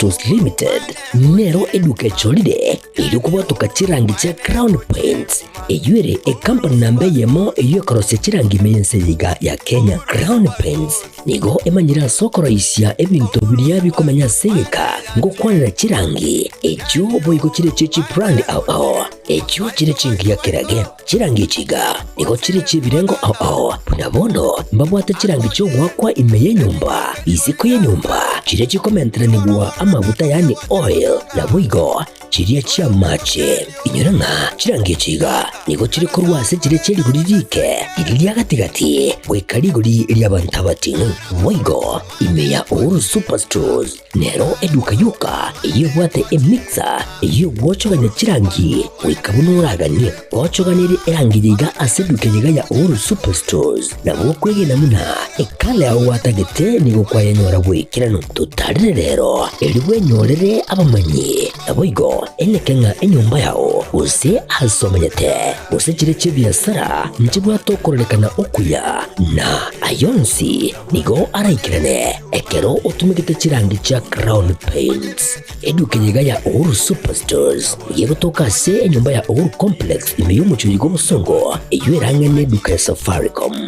Stores Limited nero eduka cholide ilikuwa tukachirangi cha Crown Paints eyuere company nambe yemo eyo korose chirangi meyense yiga ya Kenya. Crown Paints nigo emanyira soko raisia ebintu biria bikomanya segeka ngo kwanira chirangi echo boyiko chire chichi brand ao echo chire chingi ya kirage chirangi chiga nigo chire chibirengo ao punabono mbabwate chirangi cyo gwakwa imeye nyumba iziko ye nyumba chire chikomentera nigwa amavuta yani oil na bwigo chiriya chia mache inyuranga chirangi chiga nigo chiri kurwase chire chiri guririke iriya gatigati wekariguri iriya bantabatinu bwigo imeya Uhuru Superstores nero eduka yuka iyo bwate emixer iyo bwochoganya chirangi wikabunuragani bwochoganiri erangi yiga aseduke yiga ya Uhuru Superstores na bwokwege namuna ekale aho watagete nigo kwa yenyora bwikirano tutarire rero eriwe nyorere abamanyi na bwigo elekenga enyumba yao use asomanyete use chire chibiasara nchibwa tokorolekana okuya na ayonsi nigo araikirane ekero utumikite chirangi cha Crown Paints eduke yiga ya Uhuru Superstores yego tokase enyumba ya Uhuru Complex imeyumucho yigo musongo eyuerangene duka ya Safaricom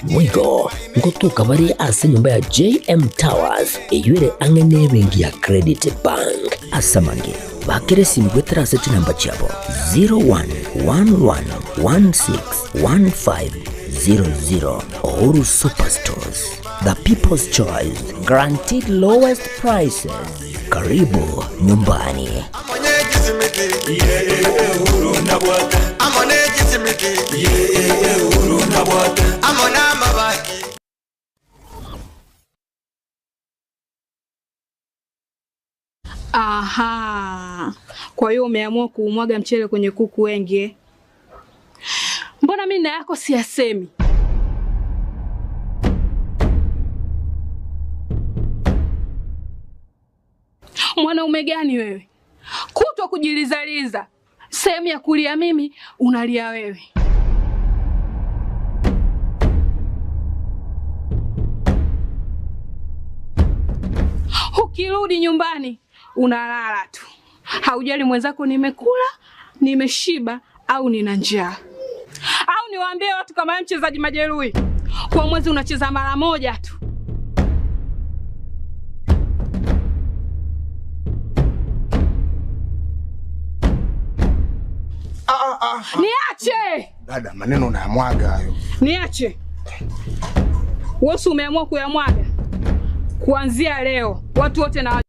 mwigo ngotuka bari ase nyumba ya JM Towers eyuere angene bengi ya Credit Bank asamange bakere simgwetera seti namba chabo 0111161500 Uhuru Superstores, the people's choice, guaranteed lowest prices. Karibu nyumbani. Aha. Kwa hiyo umeamua kuumwaga mchele kwenye kuku wengi. Mbona mimi na yako siyasemi? Mwanaume gani wewe? Kutwa kujilizaliza. Sehemu ya kulia mimi, unalia wewe. Ukirudi nyumbani, unalala tu. Haujali mwenzako nimekula, nimeshiba au nina njaa. Au niwaambie watu kama mchezaji majeruhi. Kwa mwezi unacheza mara moja tu. Niache! Dada, maneno unayamwaga hayo. Niache. Wewe umeamua kuyamwaga. Kuanzia leo watu wote na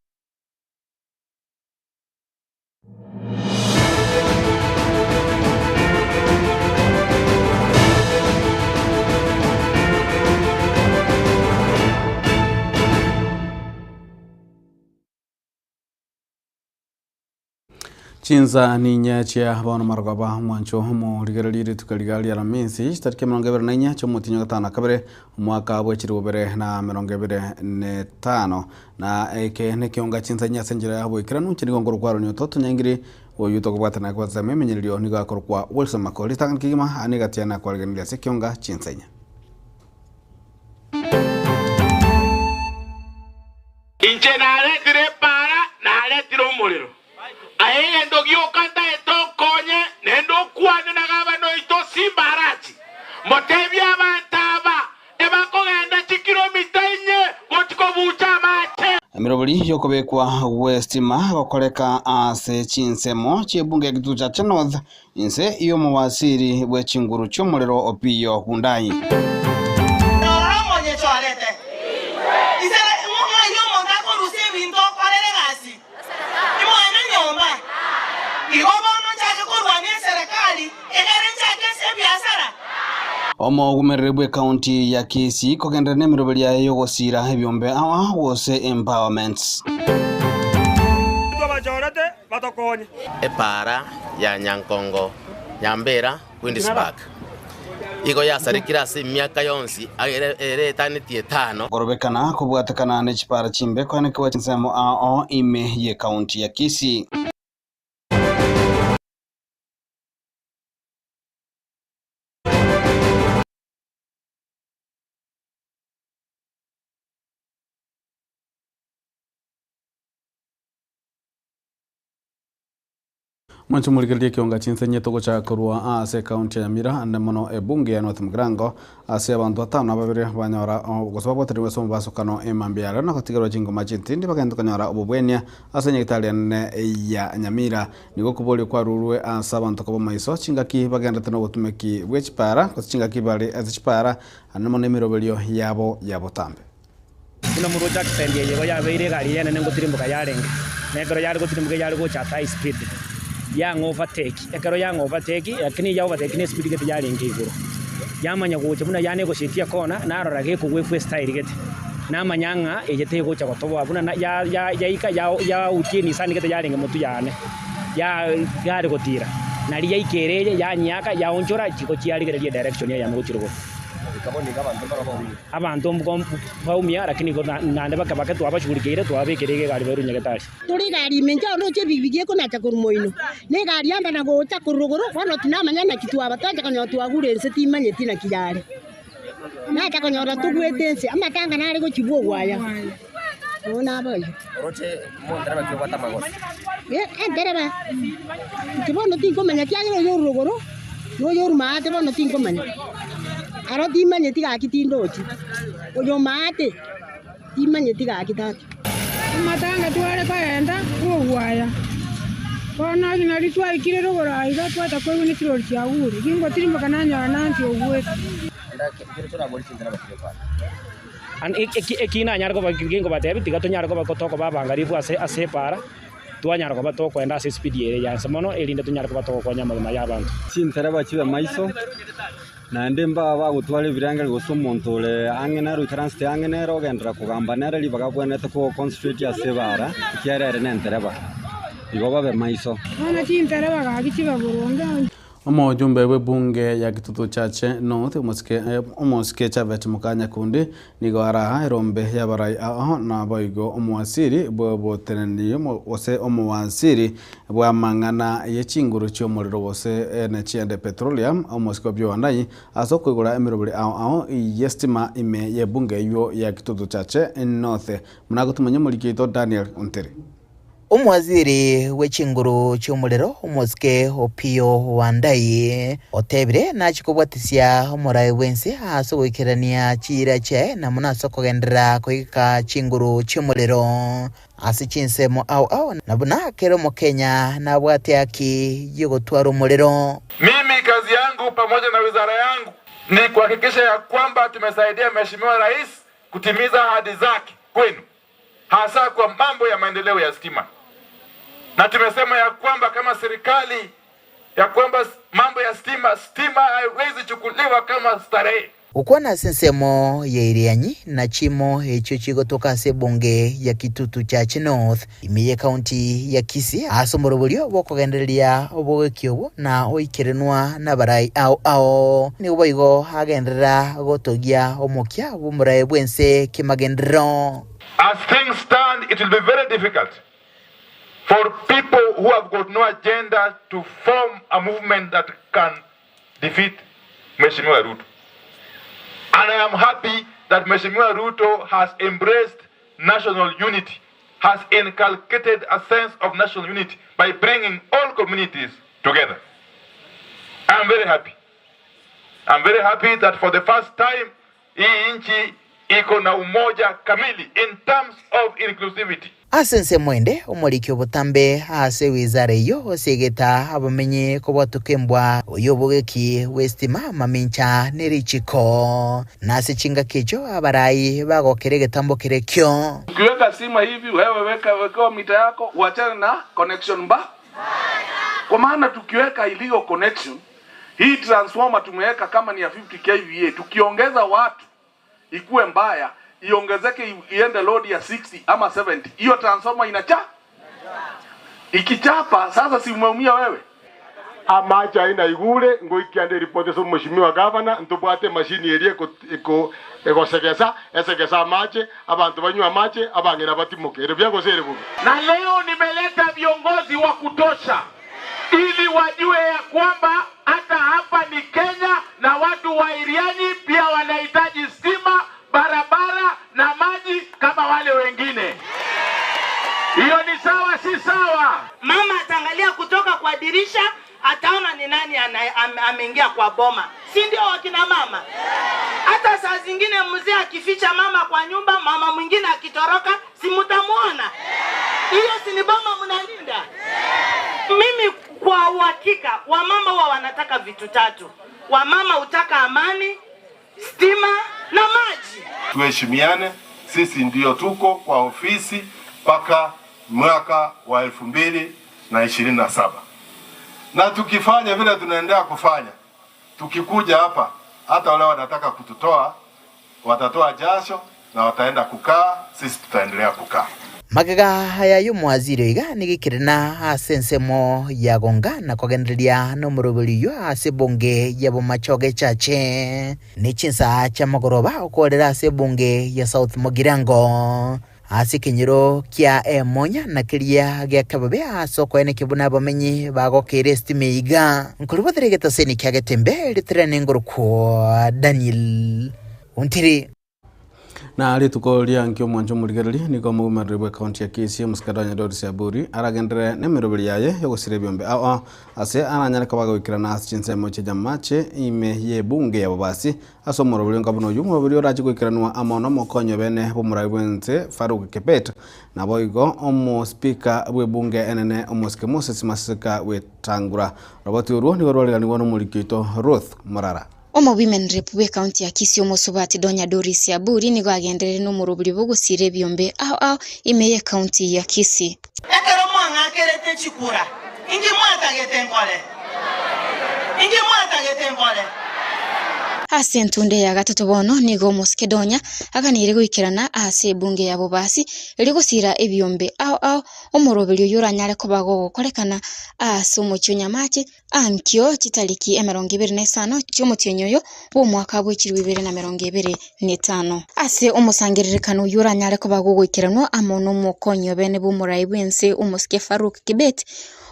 Chinza ni nyachia bana margaba mwancho mo ligeralire tukaligali ala minsi tarike 24 cyo mutinyo gatana kabere umwaka bwekiri bubere na 25 na eke ne kyonga chinza nyasenjira yabo ikiranu kiri ngongoro kwaro nyo toto nyangiri oyuto kubata kwa zame menyelio niga korwa Wilson Makoli tangan kigima anigatiana kwa ligendia sekyonga chinsanya inche na letire para na letire umuriro aye ndogyo kanta etokonye nendo kwane nagaba no ito simbarachi motebya bantaba ebakogenda chikilomita enye gotiko bucha mache amirobuli yokobekwa westima bakoleka ase chinsemo chebunge gitucha cha North inse iyo muwasiri bwechinguru cyomurero Opiyo Hundai Omo gumerebwe county ya Kisii kogenda nemirobeli ya yogosira ebyombe awa wose empowerments Epara ya Nyankongo Nyambera Windisburg Igo ya sarikirasi miaka yonsi ere etanitie 5 gorobekana kubwatakana nechipara chimbe kwane kwa chinsemo ao ime ye county ya Kisii Mwancho muligeria kionga chinsenye toko cha kurua ase county ya Nyamira ande mono ebunge ya North Mugirango ase abantu atano ababere banyora gosoba teriwe somo basukano emambiara na kotigerwa jingo machintindi bagenda kanyora obubwenia ase nyegitali ane ya Nyamira nigo kuboli kwa rurwe ase abantu kobo maiso chingaki bagenda teno botumeki bwechipara kochingaki bali azechipara ande mono emirobelio yabo tambe kuna muroja kitendi yego yabeire gari yene nengo tirimbuka yarenge negoro yari gotirimbuka yari gocha high speed yang overtake ekero yang overtake yakini ya overtake ne speed gete yarenge iguru yamanya gocha buna yane go shitia kona narora ge kugwe fwe style gete namanyanga ejete gocha gotobo buna ya utini sani gete yarenge mutu yane ya gari gotira nari ya ikereje ya nyaka ya onchora chiko chiari gete direction ya muchirugo abantu baumia lakini nande bakabaka twabashugurikire twabekirege gari beru nyagatari turi gari menja no che bibigie ko nacha kurumoino ne gari amba na gocha kuruguru wano tunamanya na kitu abataja kanyo twagure setimanye tina kijari nacha kanyo tugwetense ama kanga nari go chibuo gwaya ona boy roche mo ndaraba kyo bata magosi ndaraba tibono tinko manya kyagiro yo ruguru no yo rumate bono tinko manya aro timanye tiga kitindochi oyo mate timanye tiga kitatu matanga twale kaenda kuwaya kona kina ritwa ikire rogora ira twata kwa ni kirori kya gure kingo tirimba kananya nanti ogwete ndakire tora boli sindana bakyo an ekina nyargo bakingo batebi tiga to nyargo bakotoko babangarifu ase para twanyargo batoko enda ase speed yere ya samono elinde tunyargo batoko kwa nyama yabantu sintara bachiba maiso nande mba bagutwara ibirangari gose umuntu ule angena ru transit angena rogendera kugamba nere libagabwene ko concentrate ya sebara kyarere nentereba ibo babe maiso ana tintereba gakichiba burunga Omujumbe w'ebunge ya Kitutu Chache North omusike Chavet Mukanya kundi nigo araha erombe yabarai aho na boigo omwasiri boteneniyo ose omwasiri bwa mangana yechinguru cy'omuriro wose NCD Petroleum omusike byondayi aso kwigura emirobiri aho yestima ime yebunge yo ya Kitutu Chache North munagutumanya muri kito Daniel Ontere Omwaziri w'ekinguru cy'umuriro umuzike Opio Wandayi otebire nakikobwatisya omurai wensi asobokerania chira che na munaso kogendera koika chinguru cy'umuriro asichinsemo au nabuna kero mu Kenya na bwate yaki yogotwara umuriro. Mimi kazi yangu pamoja na wizara yangu ni kuhakikisha ya kwamba tumesaidia Mheshimiwa Rais kutimiza ahadi zake kwenu, hasa kwa mambo ya maendeleo ya stima. Na tumesema ya kwamba kama serikali ya kwamba mambo ya stima haiwezi chukuliwa kama starehe. Ukwana sensemo yeirianyi na chimo echo chigotoka sebunge ya Kitutu Chache North imiye county ya Kisii asomorobolio bokogendereria obogekyobo na oikerenwa na barai ao ni oboigo agendera gotogia omokia bomurai bwense kimagendero. As things stand, it will be very difficult for people who have got no agenda to form a movement that can defeat Mheshimiwa Ruto. And I am happy that Mheshimiwa Ruto has embraced national unity, has inculcated a sense of national unity by bringing all communities together. I am very happy. I'm very happy that for the first time, hii nchi iko na umoja kamili in terms of inclusivity. Asense mwende omoriki obutambe ase wizara iyo osegeta abamenye kobatukembwa oyobogeki westima mamincha nerichiko nase chinga kecho abarai bagokerege tambo kerekyo. Ukiweka sima hivi wewe weka mita yako uachane na connection mbaya. Kwa maana tukiweka iliyo connection hii transformer tumeweka kama ni ya 50 kVA tukiongeza watu ikuwe mbaya iongezeke iende load ya 60 ama 70 hiyo transformer ikichapa sasa si umeumia wewe. Amacha ina igure ngoikiande report so mheshimiwa governor ntubwate machine erie esekesa mache abantu banywa mache abangira batimukere byango sere bubi. Na leo nimeleta viongozi wa kutosha ili wajue ya kwamba hata hapa ni Kenya na watu wa Iriani pia wanahitaji stima, barabara na maji kama wale wengine. Hiyo ni sawa si sawa? Mama ataangalia kutoka kwa dirisha, ataona ni nani ameingia kwa boma. Si ndio wakina mama? Hata saa zingine mzee akificha mama kwa nyumba, mama mwingine akitoroka, si mtamuona? Hiyo si ni boma mnalinda? Mimi kwa uhakika wamama wa wanataka vitu tatu. Wamama utaka amani, stima na maji. Tuheshimiane, sisi ndio tuko kwa ofisi mpaka mwaka wa 2027. Na tukifanya vile tunaendelea kufanya, tukikuja hapa, hata wale wanataka kututoa, watatoa jasho na wataenda kukaa, sisi tutaendelea kukaa. Magaga haya y'omwaziri iga nigikirina asensemo yagonga na kugenderia no muruburiyo asebonge yabo machoge chache ni chinsa cha magoroba ukorera asebonge ya South Mogirango asikinyiro kia emonya na kiria gya kababe asoko ene kibuna bamenyi bagokere stimiga nkurubothere getaseni kya getembe litrene ngurukwo Daniel Untiri na ritukoria nkyo mwanjo murigereri niko mumaribwe county ya Kisii musikadanya Doris Aburi aragendere nemerobiri yaye yo gusire byombe ase aranyareka bagwikira na asinsemo cya jamache ime ye bunge ya babasi asomorobiri ngabuno yumubiri oraje gwikiranwa amono mokonyo bene bomurabwenze Faruk Kebet na boigo omo speaker bwe bunge enene omoske Moses Masika wetangura roboti uruo ni gororega ni wono mulikito Ruth Morara Omo women rep we county ya Kisii omosobati Donya Doris Aburi nigo agendere no murubiri bugusire byombe imeye county ya Kisii Ekero mwanga kerete chikura ingi mwata getengole Asentunde ya gatatu bono nigo Moske Donya akanire gwikirana ase bunge ya bobasi ligusira ebyombe omurubiri yuranyare ko bagokorekana ase omucyonya mache ankyo kitaliki 25 cy'omutyenyoyo bo mwaka bwa 2025 ase omusangiririkano yuranyare ko bagogwikiranwa amono mokonyo bene bo murayibwense Omoske Faruk Kebet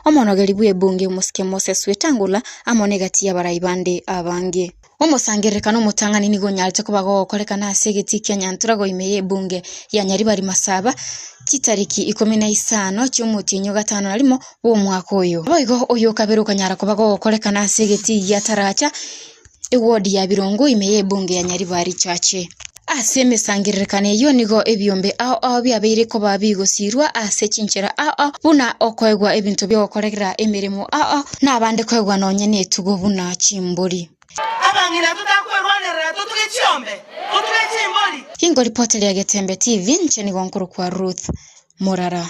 omonogeri bwe bunge Omoske Moses Wetangula amonegati yabarayibande abange omusangiririkano mutangani nigo nyalite ko bagokorekana ase geti Nyantura go imeye bunge ya Nyaribari Masaba kitariki 15 cy'omutyenyo gatano arimo bo mwaka oyo boigo oyo kaberuka nyara ko bagokorekana ase geti ya Taracha ewodi ya Birongo imeye bunge ya Nyaribari chache ase mesangiririkane yo nigo ebyombe byabeire ko babigosirwa ase chinchera buna okoegwa ebintu byokorekera emirimo nabande koegwa nonyene etugo buna chimbori abangina tutakwerwanira tutukichombe tutukichimboli Ingo ripoteli ya Getembe TV ncheni gwankuru kwa Ruth Morara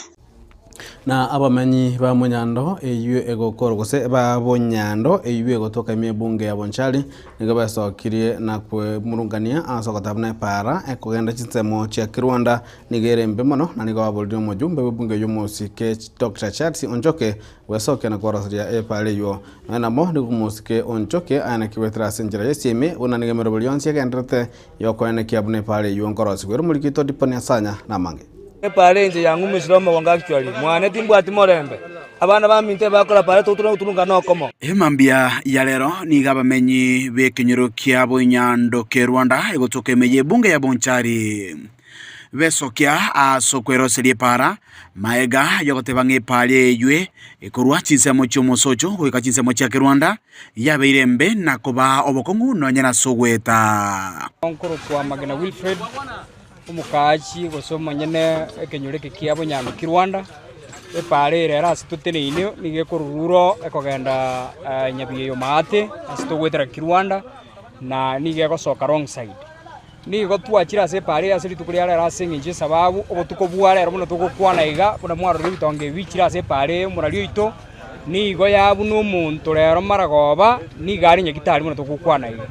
na abamenyi ba munyando eyue egokoro gose ba bonyando eyue egotoka ime bunge ya Bonchari nigo basokirie na kwe murungania asokotabna para ekogenda chinsemo cha Kirwanda nigere mbemono na nigo aboldio mojumbe bunge yomosike Dr. Charles Onchoke wesoke na korosria pale yo na mo nigo mosike Onchoke ana kiwetra senjera yesime una nigemero bolionse gendrete yokoene kiabune pale yo nkorosi gwero mulikito dipone asanya na mange pale nje yangu Muislamu wanga actually mwana timbu atimorembe abana baminte bakora pale tuturunga no komo emambia ya lero ni gabamenyi bekenyero kia Bonyando ke Rwanda egotoke meye bunge ya Bonchari besokia asokwero serie para maega yogote bange pale yue ekorwa chinsemo chomosocho goika chinsemo cha Rwanda yabeire mbe nakoba obokongu nonyana sogweta onkuru kwa Magena Wilfred umukachi gosoma nyene ekenyureke kia Bonyando ki Rwanda epare rera asitutene ine nige kururo ekogenda nyabiyo mate asitogwetera ki Rwanda na nige gosoka wrong side nigo twachira se pare asiri tukuri rera asinginje sababu obotuko bware runo tukukwana iga buna mwaro ribitonge bichira se pare murario ito nigo yabu no muntu rero maragoba ni gari nyekitari muno tukukwana iga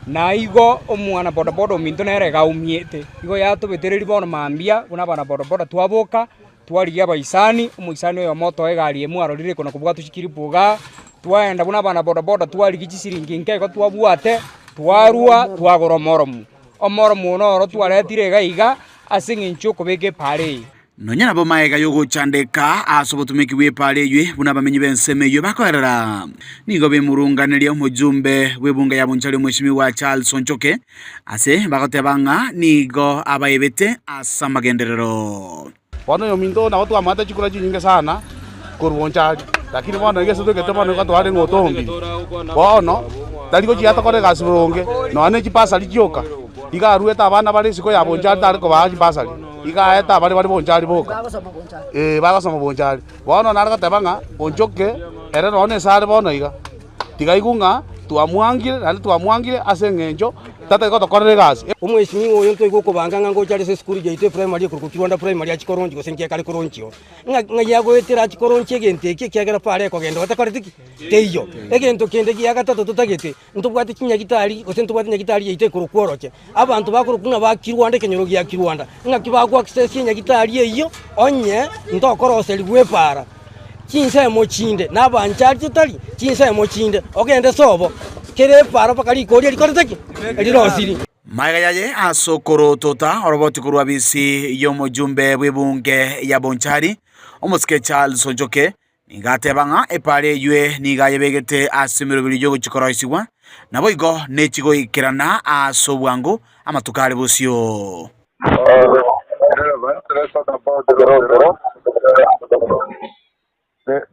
na igo omwana boda boda minto nere gaumiete igo yatubetereri bono mambia buna bana boda boda twaboka twariya baisani omuisani oyo moto egari emwaro rire kono kubwa tushikiri buga twaenda buna bana boda boda twari gicisiringi nkego twabwate twarua twagoromoromu omoromu no twaretire gaiga asingincho kubeke pare nonyana bo maega yogo chandeka asobotumiki we pale ywe buna bamenyi benseme yo bakorera nigo be murunganiria omujumbe webunga ya Bonchari mwishimi wa Charles Onchoke ase bagotebanga nigo abayebete asamagenderero bono yominto na watu amata chikura nyingi sana kurwoncha lakini bono igese tukete bono katware ngotombi bono taliko chiata kore gasibronge no ane chipasali chioka igarueta abana bari siko ya bonchari tari ko baji pasali igaeta bari bonchari boka bagasoma bonchari bono naraka tabanga bonchoke ere no sare bono iga tigaigunga tuamwangire ase ngenjo tata ko tokorere gasi umweshimiwa oyo ntoigo kubanga ngo cyari se skuru jaite primary ku Kirwanda primary ya Chikoronji gosenje kali koronchio nga yagwetera Chikoronji gente kyagera pare ko gendo batakoreti teyo egento kende giyaga tato tutagete ntubwate kinyagitari gosentubwate nyagitari yaite ku kworoche abantu bakuru kuna ba Kirwanda kenyoro ya Kirwanda nga kibagwa access kinyagitari eyo onye ndokorose ligwepara chinsa mochinde nabanchari tutali chinsa mochinde ogende sobo kere para pakali kodi alikorete elirosiri Magayaye asokoro tota oroboti kurwa bisi yomujumbe bwebunge ya Bonchari omusike Charles Onjoke nigatebanga epare yue nigayebegete asimiro bilyo guchikoroisiwa nabo igo nechigo ikirana asobwango amatukale busio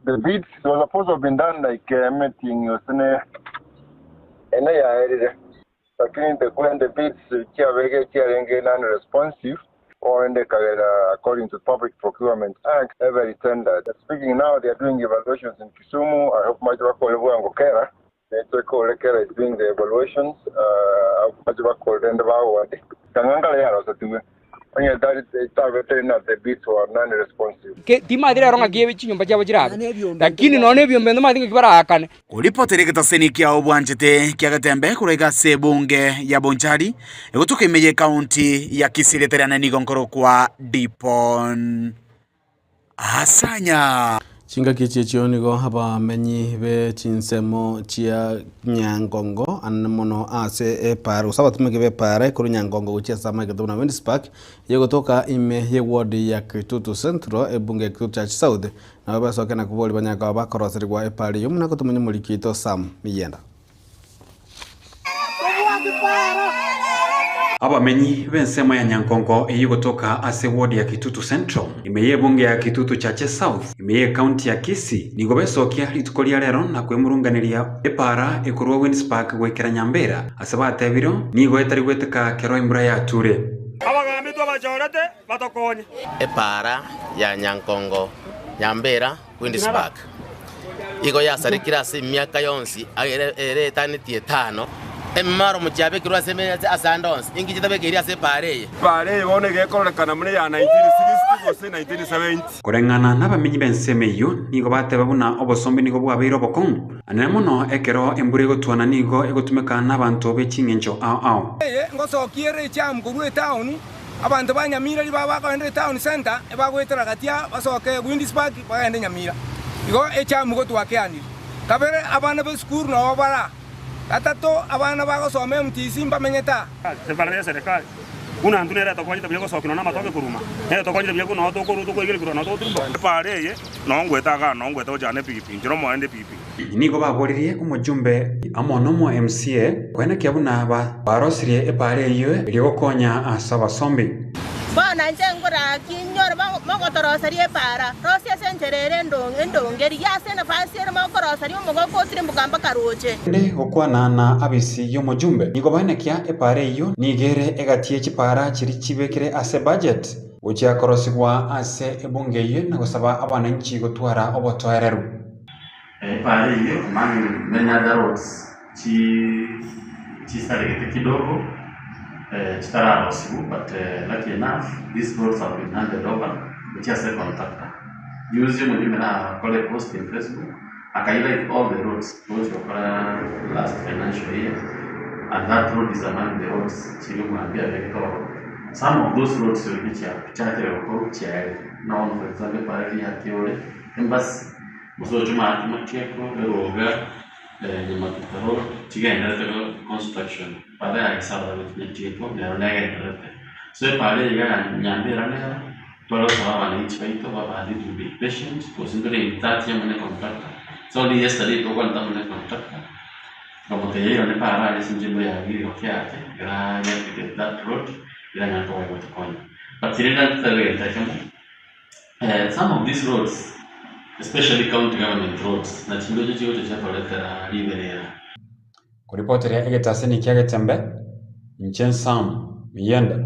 The beats was supposed to have been done like meeting usine ena ya erire lakini the beats kiarenge non-responsive or in the according to Public Procurement Act every tender. Speaking now, they are doing evaluations in Kisumu. I hope Majibako Ngokera, Kera is doing the evaluations. Majibako Dendawa, Tanganga Yaro, when you the beats were non-responsive. Timadira ronga gewe chinyumba chabo chiraga. Lakini none byombe ndo madinga kibara akane. Ulipotereka taseni kia obwanchete kia gatembe kurega sebunge ya Bonchari egotuka imeje county ya Kisii terana nigonkoro kwa Dipon Asanya Chinga kichechio nigo haba menyi be chinsemo chia Nyangongo anamono ase eparo sababu tumeke pare kuru Nyangongo uchia sama ketuna Wendy's Park yegotoka ime ye ward ya Kitutu Central ebunge Kitutu Church South na baba soke na kuboli banyaka bakoroseri kwa epari yumna kutumenye mulikito Sam Miyenda Abamenyi bensemo ya Nyangongo eyigotoka ase ward ya Kitutu Central imeye bunge ya Kitutu Church South imeye county ya Kisii nigo besokia litukolia lero na kwemurunganiria epara ekurwa Wendy's Park gwekera Nyambera asabate biro nigo etari gweteka kero imbura ya ture abagambi to bajorete batokonye epara ya Nyangongo Nyambera Wendy's Park igo yasarikira ase miaka yonsi ere etanitie 5 Emaro muchabe kirwa semenya asandons ingi chitabekeria se pareye bone gekorekana muri ya 1960 gose 1970 kurengana n'abamenyi bensemeyo nigo bateba buna obosombe nigo bwabiro bokon anemono ekero embure gotwana nigo egotumeka n'abantu bekingenjo ao ngosokiere cham kurwe town abantu banyamira baba baende town center ebagwetera gatia basoke Wendy's Park baende Nyamira igo echam gotwakeani kabere abana be school no bara Atato abana bagosome mtisi mbamenyeta separate serikali kuna ndunera tokonyita byego sokino na matoke kuruma tokonyita byego no tokuru tokoigire kuruna no turumba pareye nongwetaga nongweta ojane pipi njiro moende pipi nigo bagoririe umujumbe amonomo MCA kwena kyabuna barosirie epare iyo ryokonya asaba sombi Bona njengora kinyora magotoroserie para rosia sencherere ndongeri yase na fasere magotoroserie mugokotire mugamba karoche nde okwana na abisi y'omujumbe nigo banekia epare iyo nigere egatie chipara chiri chibekere ase budget ucha korosigwa ase ebunge iyo nagosaba abananchi gotwara obotwereru epare iyo mani menya roads chi sare kidogo but lucky enough, these roads have been handed over which is a contractor. Usually when you call a post in Facebook, I highlight all the roads which were last financial year, and that road is among the roads some of those roads will be charged now, for example, Paraki Embassy, Musojuma, Makeko, Roga, Yamataro, Chigan construction. Pada salah with people, they are negative. So, Pada Nyambera, Toro Savan each way to have to be patient, considering that young contractor. So, yesterday, to one dominant contractor. From the year on the Paradise in Jimmy, we are to get that road, then I go with the coin. But he didn't tell you that Some of these roads, especially county government roads, na chindojo chigo chapaletera liberera. Kuripoteria egetaseni kiage tembe Nchensam Miyenda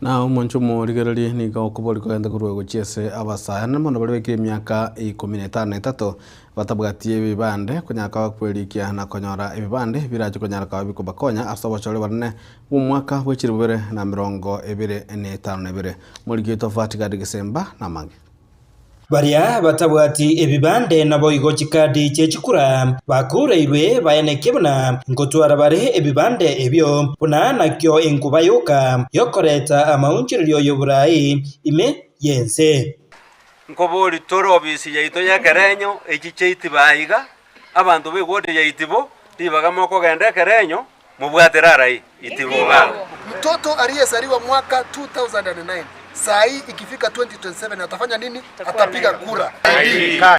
na umoncho murigereri ni ga okubori kwenda kurwe guchese abasaya na mono bari bekire myaka 15 batabwatie ibibande kunyaka bakwerikia na konyora ibibande biraje kunyara ka bikuba konya asaba chole barne mu mwaka wechiri bubere na 25 muri gito fatika disemba na mange baria batabwati ebibande nabo igo chikadi chechikura bakureirwe bayanekebuna ngotwara bare ebibande ebyo buna nakyo enkuba yokoreta amaunchirio yoburai ime yense nkobori toro obisi yaito ya Kerenyo echicheiti baiga abantu begode yaitibo tibaga moko gende Kerenyo mubwaterai itiboga mtoto aliyezaliwa mwaka 2009 sai ikifika 2027 atafanya nini? Atapiga kura.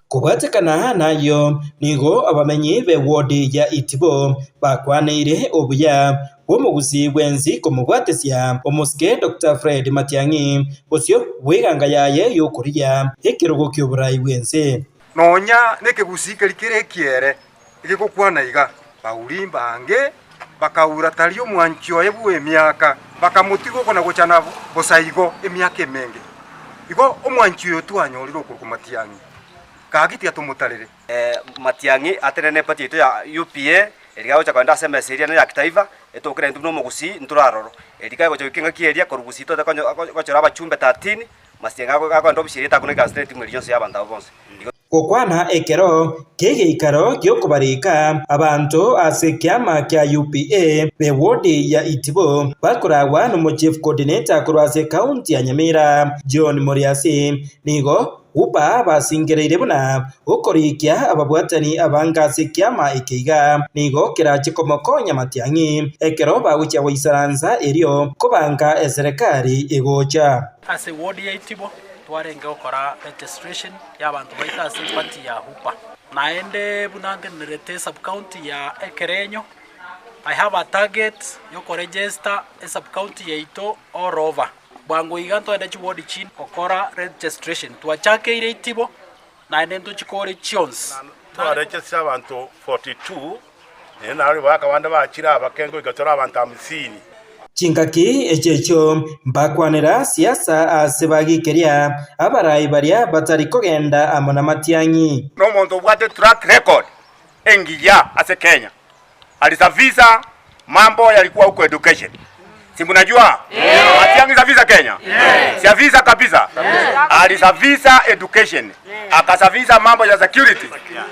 Kubatekana nayo nigo abamenyi be wodi ya Itibo bakwaneire obuya omuguzi bwenzi komugwatesia omuske Dr. Fred Matiang'i bosyo weganga yaye yokuria ekirogo kyoburayi bwense nonya nekegusi kerikere kiere igikukwana iga baulimba ange bakaura talio mwanchio ebu emyaka bakamutigo kona gochana bosaigo emyaka emenge igo omwanchio twanyoliro ku Matiang'i kagiti atumutarire Matiang'i aterene patito ya UPA eligago chakwenda SMS eria ya kitaifa etokere ntuno mugusi nturaroro eligago chokinga kieria korugusi to kochora bachumbe 13 masienga go ndo bishirita kuneka state millions ya banda bonse kokwana ekero kegeikaro gyokubarika abantu ase kiama kya UPA be wodi ya Itibo bakorawa no chief coordinator kurwase county ya Nyamira John Moriasi nigo upa basingereire buna ukorikia ababwatani abangase kiama ikiga nigo kirachi komokonya Matiang'i ekero bagucha waisaranza erio kubanga serikali egocha ase wodi ya Itibo twarenge okora registration y'abantu baita sympathy ya hupa naende bunange nirete sub county ya Kerenyo. I have a target yoko register a sub county yaito all over bwango iganto enda chiwodi chin okora registration twachake ile Itibo naende tuchikore chions twaregister abantu 42 nari bakabanda bakira abakengo igatora abantu 50 chingaki echecho mbakwanira siasa asebagikeria abarai baria batari kogenda amona Matiang'i no muntu bwate track record engiya ase Kenya alisafisa mambo yalikuwa huko education si mnajua Matiang'i safisa Kenya safisa kabisa alisafisa education akasafisa mambo ya security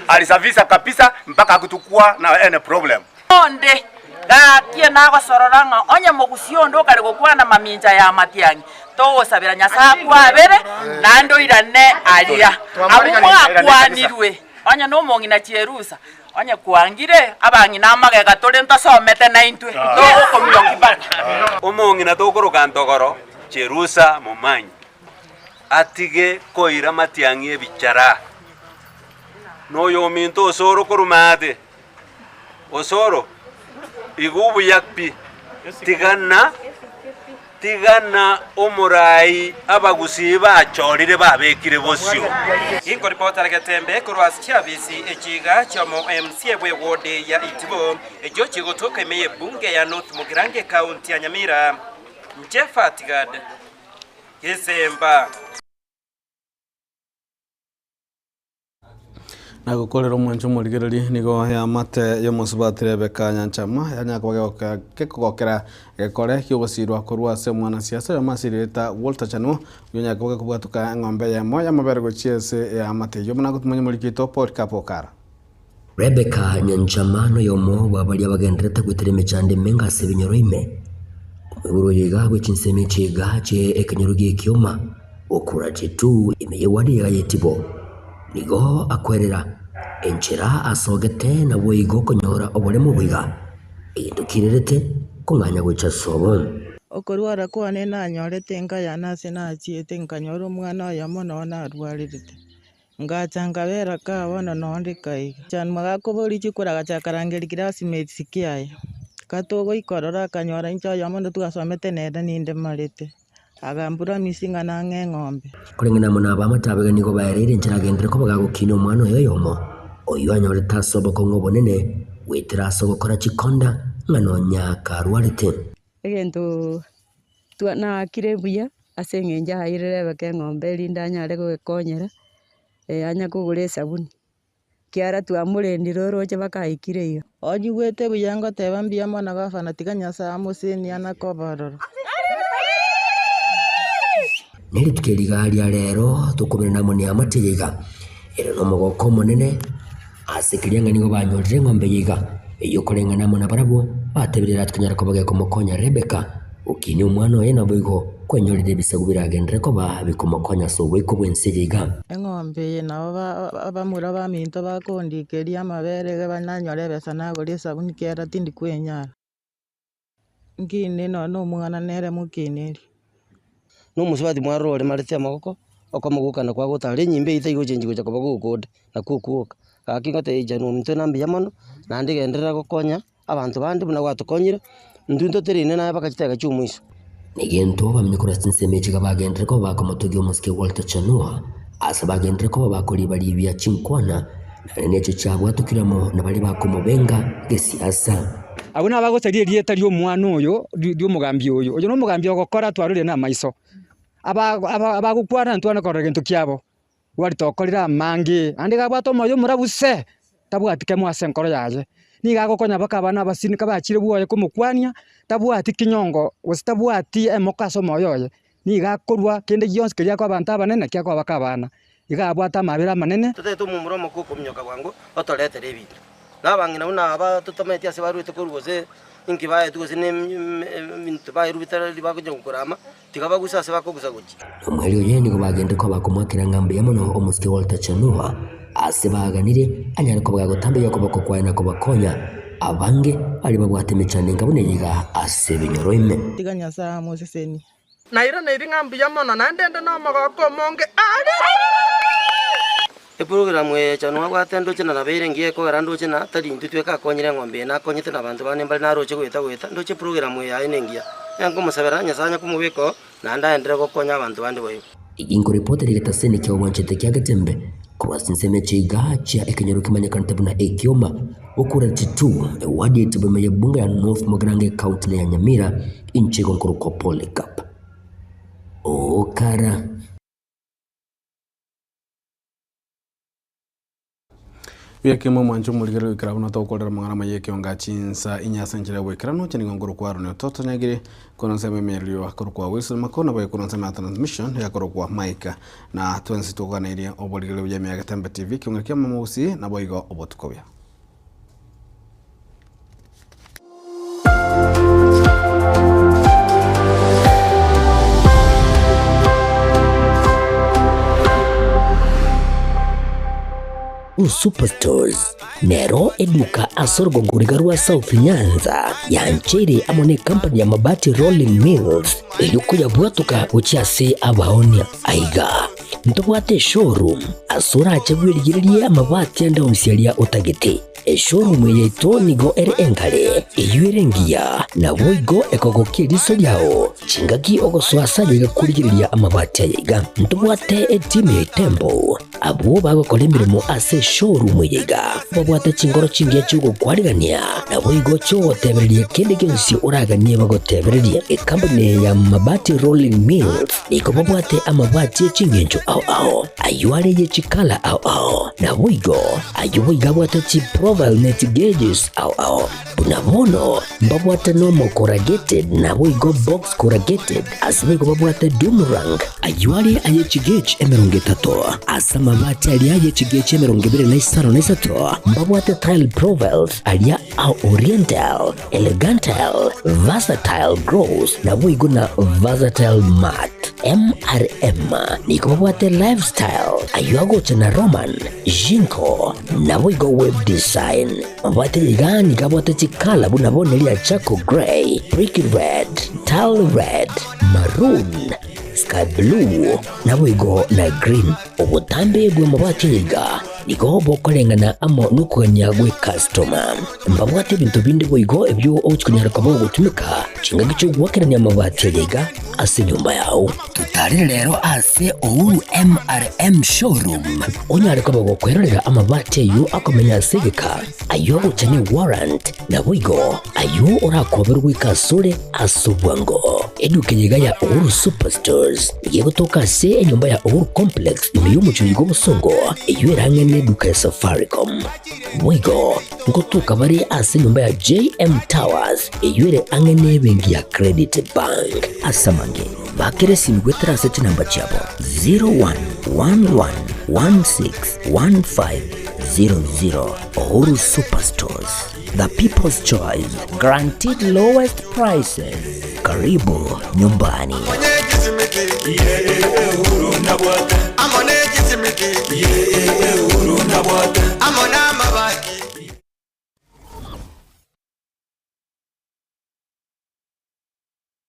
alisafisa kabisa mpaka kutukua na any problem onde gakie nago sororanga onye mugusiondo kare gukwana maminja ya Matiang'i to sabira nyasa kwa bere nando irane alia abumwa kwanirwe onye no mongi na chierusa onye kuangire abangi na magega tole ntasomete na intwe to komyo kibana omongi na tokoroka ntogoro cherusa momanyi atige koira Matiang'i ebichara noyo minto osoro korumate osoro igubu yakpi tigana omurai abagusi bachorire babekire bosyo inko reporter agatembe kurwasi chabisi echiga chomo MC bwe wode ya Itibo ejo chigotoka imeye bunge ya North Mugirange County ya Nyamira Mchefatigad Kisemba na gukorera omwancho murigereri nigo ya mate yo musibatire beka nyanchama yanyakwaga kekogokera gekore kyogosirwa kurwase mwana siasa ya masirita Walter Chanu yonyakwaga kubwatuka ng'ombe ya moya mabere gochiese ya mate yo muna gutumanya murikito podcast pokara Rebecca Nyanchamano yomo babalia bagendreta gwetire mechande menga sebinyoroime umuburo yiga gwechinseme chiga che ekanyorugi kioma okura chitu imeyewadi ya Itibo nigo akwerera enchera asogete na boigo konyora obole mubiga indukirerete kunganya gwecha sobo okorwara kwane nanyorete ngaya nase nachiete nkanyora omwana oyo mono narwarirete ngachanga bera kabona nondikai chan magakobori chikuraga chakarangeri classmates kiaye katogo ikorora kanyora incho yo mono tugasomete nenda ninde marete agambura misinga nange ng'ombe Kulingana na abamatabaga nigo baerere njiragendere ko bagagukina umwana oyo yomo oyo anyoreta asoboko ng'obonene wetera asobokora chikonda ng'anonya karwarete egento nakire buya ase eng'encho airire beke ng'ombe erinde anyare gogekonyera anya kogora esabuni kiara twamurendire oroche bakaikire iyo onyigwete buya ngoteba mbia mwana gabana tiga Nyasaye amuseni anakobororo neri tukerigaria rero tukumira na muni amategeka ero no mogoko monene asikiria ngani go banyorire ng'ombe yiga iyo korengana muna barabo batebirira tukanyara ko bageko Rebeka ukini umwana oyo naboigo kwenyorire bisagu biragendere ko babikomokonya so bwiko bwensigiga eng'ombe nabo abamura baminto bakondikeria amabere bananyore besa nagori esabuni kiara tindi kwenyara ngine no omwana nere mukineri n'omusubati mwarore marete amagoko okomogukana kwa gutari nyimbe ite igochenji gocha kobagukude na kukuoka akingote ijanu mtu nambi yamono nandi gendera gokonya abantu bandi buna gwatukonyire ndunto terine na bakachitega cyumwiso nigento bamnikora sinsemeje gabagendere ko bakomotogi omuske Walter Chanua asabagendere ko bakori bari bya chinkwana necho cyabwa tukiramo nabali bakomobenga gesiasa abo nabagoterie rieta ryo mwana oyo ryo mugambi oyo no mugambi ogokora twarure na maiso abagukwana ntwana korera gento kyabo wari tokorira mangi andi gabwato moyo murabuse tabwatike mwase nkoro yaje niga gokonya bakabana abasinika bachire buoye kumukwania tabwati kinyongo wasitabwati emokaso moyoye niga korwa kende gionse kiria kwa abantu abanene kya kwa bakabana iga abwata mabira manene tutetu mumuromo kukumnyoka bwangu otoletere ebintu nabangina una aba tutomete ase baruete kurugose inki baye tugose ne mintu baye rubitara libakuja kukurama tikabagusa ase bakogusa guki omweli oyo nigo bagende ko bakumwakira ngambe yamono omuske Walter Chanua asibaganire anyara ko bagagotambe yokoboko kwana ko bakonya abange ali bagwateme cyane ngabone yiga asebinyoro ime tiga Nyasaye amuseni naira ngambi yamono nandende no magoko monge program we Chanua gwatendo chena nabere ngiye ko garando chena tali ntutweka konyire ng'ombe na konyite nabantu bane mbali na roche gweta ndoche program we ya inengia yango musabera Nyasaye kumubiko nanda endere gokonya abantu bandi boyo ingo reporter gitasene kyo wanchete kya gatembe kwa sinseme chiga cha ekenyero kimanyakana tabuna ekioma okura titu wadi tibeme ya bunga ya North Mogrange County ya Nyamira inche konkoro Pole Cup okara Yake mwancho muligero ikrabuna to kolera mangana mayeke onga chinsa inyasa njira wekera no chini ngoro kwaro ne toto nyagire kono sema melio akoro kwa Wilson makona baye kono sema transmission ya koro kwa Mike na twensi to kana ile oboligero ya miaga Tembe TV kionga kama musi na boigo obotukobya Superstores Nero eduka asorgo ngurigarua South Nyanza yanchere amone company ya mabati Rolling Mills eyukuya bwatuka uchiase abaonia aiga ntobwate showroom asura achabwirigirie amabati anda umsialia utagete showroom yeto nigo engale eyuerengia na boigo ekogokiriso lyao chingaki ogoswasa yiga kurigiriria amabati yiga ntobwate team Tembo abo bagokora imirimo ase showroom yiga babwate chingoro chingia chugo kwarigania na boigo cyo tebererie kende gyonsi uraganie bagotebererie company ya mabati Rolling Mills niko babwate amabati chingenjo ao ayuare ye chikala ao na boigo ayuiga bwate chi profile net gauges ao unamono babwate normal corrugated na boigo box corrugated asibe babwate Dumrang ayuare aye chigage emeronge tato asama mabati alia ye chigage emeronge bere na isaro na isato babwate tile profiles alia au oriental elegantal versatile gross na boigo na versatile mat MRM niko babwate lifestyle ayuago chana Roman Jinko na boigo web design babwate ligani kabwate chikala buna bonelia chako gray brick red tile red maroon sky Sky Blue na Boigo na Green. Obutambe bwe mabati yiga nigo bokolengana amo nukuganya gwe customer. Mbabwate bintu bindi Boigo ebyo ochikunyara kabo gutumika chinga gicho gwakeranya mabati yiga ase nyumba yao. Tutari rero ase Uhuru MRM showroom. Onyare kabo gukwerera amabati yu akomenya segeka ayo uchane warrant na Boigo ayo urakoberwa ikasure asubwango. Eduke yiga ya Uhuru Superstores yego toka se nyumba ya Uhuru Complex imiyo yigo busongo iyo erangene duka ya Safaricom. Boigo ngotuka bari ase nyumba ya JM Towers iyo ere angene bengi ya Credit Bank asamange bakere simgwetera sete namba chabo 0111161500. Uhuru Superstores, the people's choice, guaranteed lowest prices. Karibu nyumbani. Uhuru na bwata.